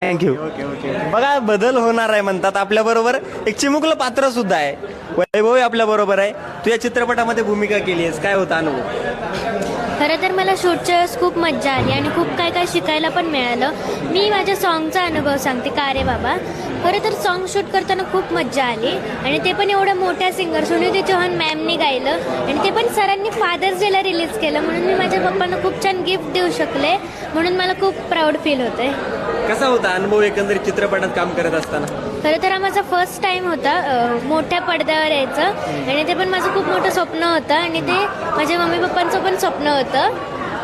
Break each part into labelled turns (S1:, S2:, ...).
S1: Thank you.
S2: Okay okay.
S1: बघा बदल होणार आहे म्हणतात. आपल्या बरोबर एक चिमुकलं पात्र सुद्धा आहे. वैभव आपल्या बरोबर आहे. तू या चित्रपटामध्ये भूमिका केली आहेस, काय होता अनुभव?
S3: खरं तर मला शूटच्या वेळेस खूप मज्जा आली आणि खूप काय काय शिकायला पण मिळालं. मी माझ्या सॉन्गचा अनुभव सांगते, का रे बाबा. खरं तर सॉन्ग शूट करताना खूप मज्जा आली आणि ते पण एवढ्या मोठ्या सिंगर सुनिधी चौहान मॅमनी गायलं आणि ते पण सरांनी फादर्स डेला रिलीज केलं, म्हणून मी माझ्या पप्पांना खूप छान गिफ्ट देऊ शकले, म्हणून मला खूप प्राऊड फील होतंय.
S1: कसा होता अनुभव एकंदरीत चित्रपटात काम करत असताना?
S3: खरं तर हा माझा फर्स्ट टाइम होता मोठ्या पडद्यावर यायचं आणि ते पण माझं खूप मोठं स्वप्न होतं आणि ते माझ्या मम्मी पप्पांचं पण स्वप्न होतं,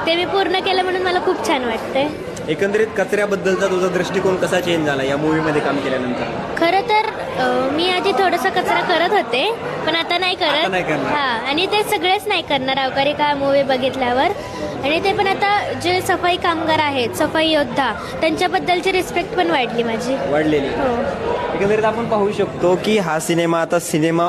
S3: ते मी पूर्ण केलं म्हणून मला खूप छान वाटतंय.
S1: एकंदरीत कचऱ्याबद्दलचा तुझा दृष्टिकोन कसा चेंज झाला या मूवीमध्ये काम केल्यानंतर?
S3: खरं तर मी आधी थोडासा कचरा करत होते, पण आता नाही
S1: आता
S3: करत.
S1: नाही करणार.
S3: हा, आणि ते सगळेच नाही करणार अवकारी का मूवी बघितल्यावर. आणि ते पण आता जे सफाई कामगार आहेत, सफाई योद्धा, त्यांच्याबद्दलची रिस्पेक्ट पण वाढली माझी.
S1: वाढलेली.
S3: हो.
S1: एकंदरीत आपण पाहू शकतो की हा सिनेमा आता सिनेमा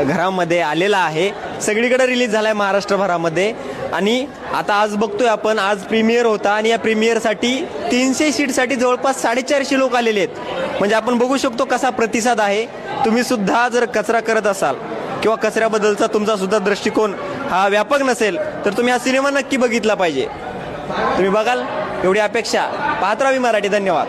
S1: घरामध्ये आलेला आहे. सगळीकडे रिलीज झाला आहे महाराष्ट्रभरामध्ये. आणि आता आज बघतोय आपण, आज प्रीमियर होता आणि या प्रीमियरसाठी 300 सीटसाठी जवळपास 450 लोक आलेले आहेत. म्हणजे आपण बघू शकतो कसा प्रतिसाद आहे. तुम्ही सुद्धा जर कचरा करत असाल किंवा कचऱ्याबद्दलचा तुमचा सुद्धा दृष्टिकोन हा व्यापक नसेल तर तुम्ही हा सिनेमा नक्की बघितला पाहिजे. तुम्ही बघाल एवढी अपेक्षा. पाहत राहावी मराठी. धन्यवाद.